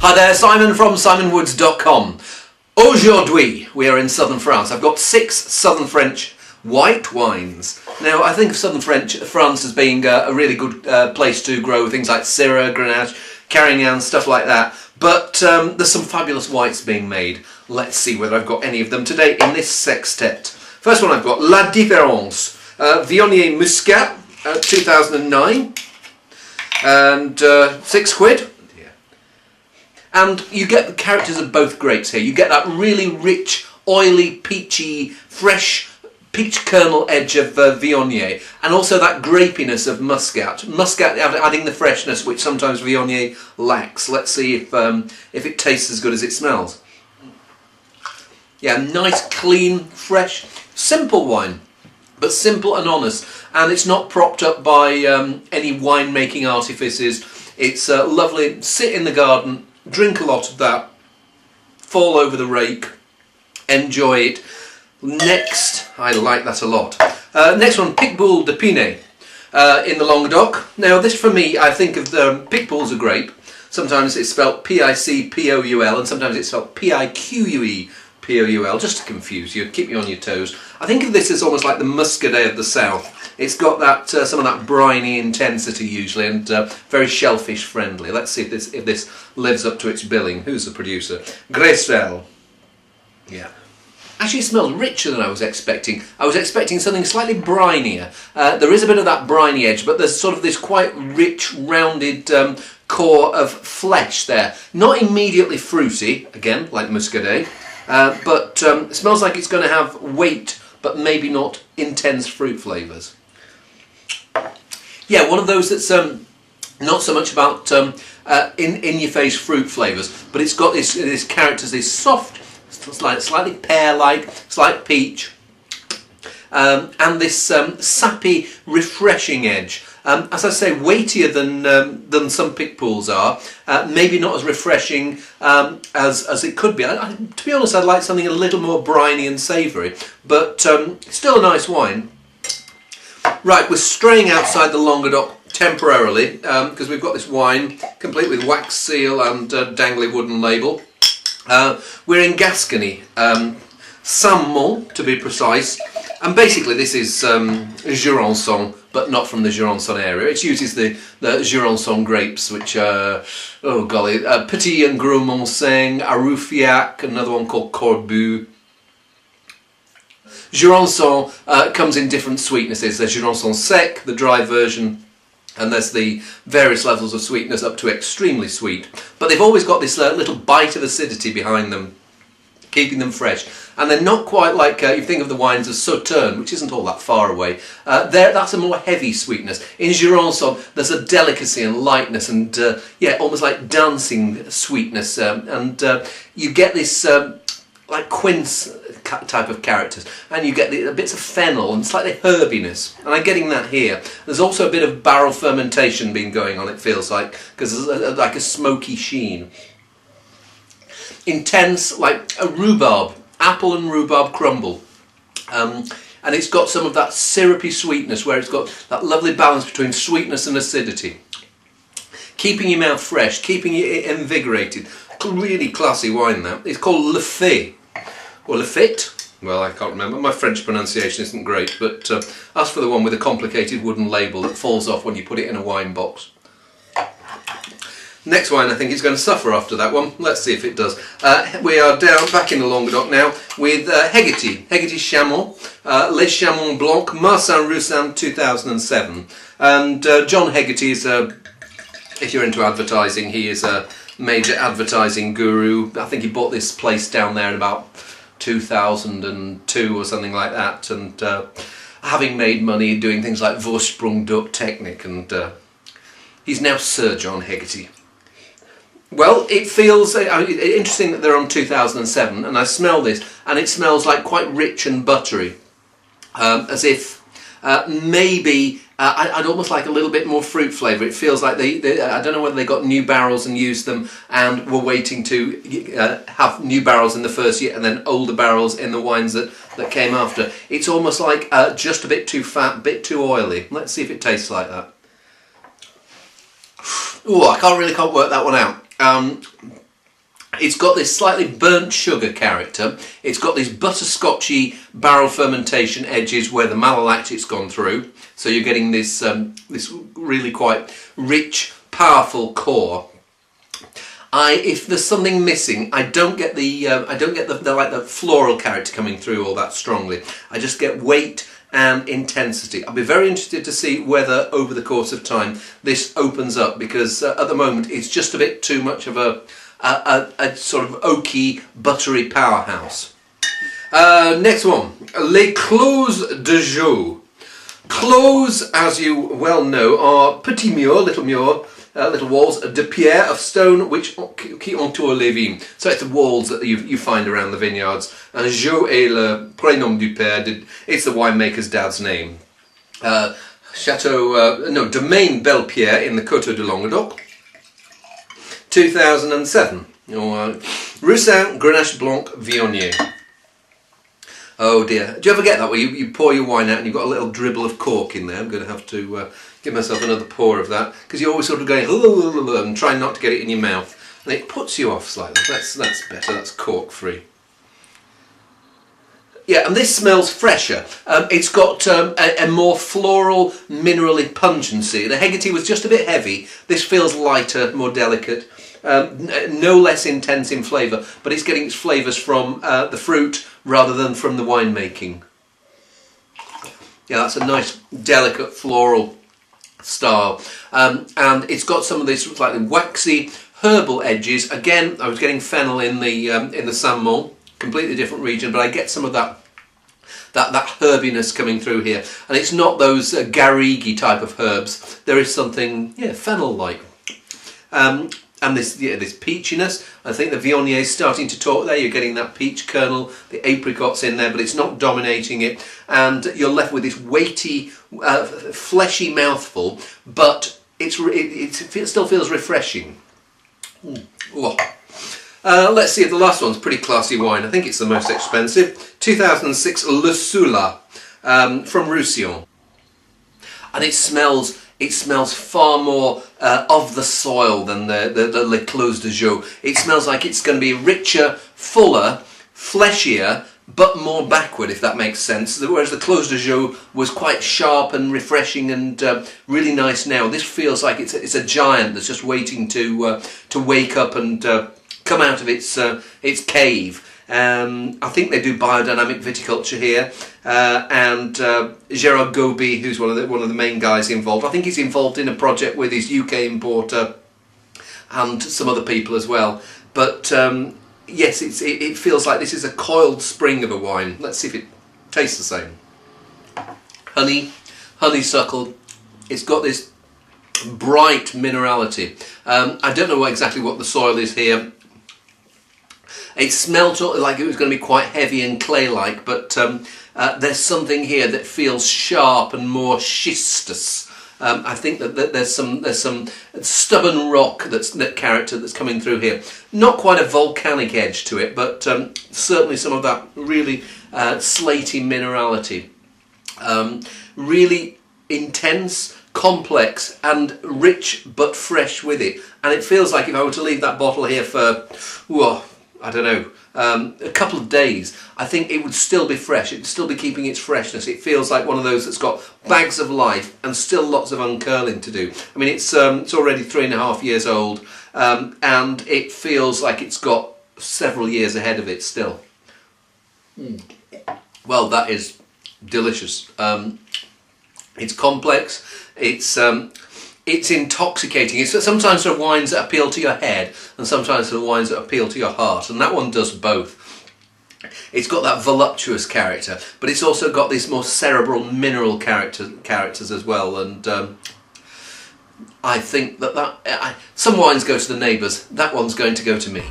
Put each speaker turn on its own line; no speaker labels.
Hi there, Simon from simonwoods.com. Aujourd'hui, we are in southern France. I've got 6 southern French white wines. Now, I think of southern France as being a really good place to grow things like Syrah, Grenache, Carignan, stuff like that. But there's some fabulous whites being made. Let's see whether I've got any of them today in this sextet. First one I've got, La Différence, Viognier Muscat, 2009, and £6. And you get the characters of both grapes here. You get that really rich, oily, peachy, fresh peach kernel edge of Viognier, and also that grapiness of Muscat. Muscat adding the freshness which sometimes Viognier lacks. Let's see if it tastes as good as it smells. Yeah, nice, clean, fresh, simple wine, but simple and honest. And it's not propped up by any winemaking artifices. It's lovely, sit in the garden, drink a lot of that, fall over the rake, enjoy it. Next, I like that a lot. Next one, Picpoul de Pinet in the Languedoc. Now this for me, I think of the Picpoul's a grape. Sometimes it's spelt P-I-C-P-O-U-L and sometimes it's spelt P-I-Q-U-E-P-O-U-L, just to confuse you, keep you on your toes. I think of this as almost like the Muscadet of the south. It's got that some of that briny intensity usually, and very shellfish friendly. Let's see if this lives up to its billing. Who's the producer? Gressel. Yeah. Actually, it smells richer than I was expecting. I was expecting something slightly brinier. There is a bit of that briny edge, but there's sort of this quite rich, rounded core of flesh there. Not immediately fruity, again, like Muscadet, but it smells like it's going to have weight, but maybe not intense fruit flavours. Yeah, one of those that's not so much about in-your-face fruit flavours, but it's got this character, this soft, slightly pear-like, slight peach, and this sappy, refreshing edge. As I say, weightier than some Picpouls are. Maybe not as refreshing as it could be. To be honest, I'd like something a little more briny and savoury, but still a nice wine. Right, we're straying outside the Languedoc temporarily because we've got this wine complete with wax seal and dangly wooden label. We're in Gascony, Saint-Mont to be precise, and basically this is Jurançon, but not from the Jurançon area. It uses the Jurançon grapes, which are, oh golly, Petit and Gros Montseng, Aroufiac, another one called Corbu. Jurançon comes in different sweetnesses. There's Jurançon sec, the dry version, and there's the various levels of sweetness up to extremely sweet. But they've always got this little bite of acidity behind them, keeping them fresh. And they're not quite like, you think of the wines as Sauternes, which isn't all that far away. That's a more heavy sweetness. In Jurançon, there's a delicacy and lightness and, yeah, almost like dancing sweetness. And you get this like quince type of characters, and you get the bits of fennel and slightly herbiness, and I'm getting that here. There's also a bit of barrel fermentation being going on, it feels like, because there's like a smoky sheen. Intense, like a rhubarb, apple and rhubarb crumble, and it's got some of that syrupy sweetness where it's got that lovely balance between sweetness and acidity, keeping your mouth fresh, keeping you invigorated. Really classy wine that. It's called Le Fait, or Le Fit. Well, I can't remember. My French pronunciation isn't great, but ask for the one with a complicated wooden label that falls off when you put it in a wine box. Next wine I think is going to suffer after that one. Let's see if it does. We are back in the Languedoc now with Hegarty Chamon, Les Chamons Blancs, Marsin Roussin 2007. And John Hegarty is, if you're into advertising, he is a major advertising guru. I think he bought this place down there in about 2002 or something like that, and having made money doing things like Vorsprung Duck Technique, and he's now Sir John Hegarty. Well, it feels interesting that they're on 2007, and I smell this, and it smells like quite rich and buttery, as if maybe I'd almost like a little bit more fruit flavour. It feels like they I don't know whether they got new barrels and used them and were waiting to have new barrels in the first year and then older barrels in the wines that came after. It's almost like just a bit too fat, a bit too oily. Let's see if it tastes like that. Ooh, I can't work that one out. It's got this slightly burnt sugar character. It's got these butterscotchy barrel fermentation edges where the malolactic's gone through. So you're getting this this really quite rich, powerful core. If there's something missing, I don't get the like the floral character coming through all that strongly. I just get weight and intensity. I'll be very interested to see whether over the course of time this opens up, because at the moment it's just a bit too much of a sort of oaky, buttery powerhouse. Next one, Les Clos de Joux. Clos, as you well know, are petits murs, little walls de pierre, of stone, which qui entourent les vignes. So it's the walls that you find around the vineyards. And Joux est le prénom du père. It's the winemaker's dad's name. Domaine Belle-Pierre in the Coteaux de Languedoc. 2007. Roussin Grenache Blanc Viognier. Oh dear. Do you ever get that where you pour your wine out and you've got a little dribble of cork in there? I'm going to have to give myself another pour of that, because you're always sort of going and trying not to get it in your mouth, and it puts you off slightly. That's better. That's cork free. Yeah, and this smells fresher. It's got a more floral, minerally pungency. The Heggerty was just a bit heavy. This feels lighter, more delicate. No less intense in flavour, but it's getting its flavours from the fruit rather than from the winemaking. Yeah, that's a nice, delicate, floral style. And it's got some of these slightly waxy, herbal edges. Again, I was getting fennel in the Saint-Mont, completely different region, but I get some of that herbiness coming through here. And it's not those garrigue type of herbs. There is something, yeah, fennel-like. And this peachiness. I think the Viognier is starting to talk there. You're getting that peach kernel, the apricots in there, but it's not dominating it. And you're left with this weighty, fleshy mouthful, but it still feels refreshing. Let's see if the last one's pretty classy wine. I think it's the most expensive. 2006 Le Soula from Roussillon. And it smells far more of the soil than the Les Clos de Joux. It smells like it's going to be richer, fuller, fleshier, but more backward, if that makes sense. Whereas the Clos de Joux was quite sharp and refreshing and really nice now. This feels like it's a giant that's just waiting to wake up and come out of its cave. I think they do biodynamic viticulture here, and Gerard Goby, who's one of the main guys involved. I think he's involved in a project with his UK importer and some other people as well. But yes, it feels like this is a coiled spring of a wine. Let's see if it tastes the same. Honeysuckle. It's got this bright minerality. I don't know exactly what the soil is here. It smelt like it was going to be quite heavy and clay-like, but there's something here that feels sharp and more schistous. I think that there's some stubborn rock character that's coming through here. Not quite a volcanic edge to it, but certainly some of that really slaty minerality. Really intense, complex, and rich but fresh with it. And it feels like if I were to leave that bottle here for, I don't know, a couple of days, I think it would still be fresh. It would still be keeping its freshness. It feels like one of those that's got bags of life and still lots of uncurling to do. I mean, it's already 3.5 years old, and it feels like it's got several years ahead of it still. Well, that is delicious. It's complex. It's intoxicating. It's sometimes there are wines that appeal to your head, and sometimes there are wines that appeal to your heart, and that one does both. It's got that voluptuous character, but it's also got these more cerebral, mineral characters as well. And I think that some wines go to the neighbours. That one's going to go to me.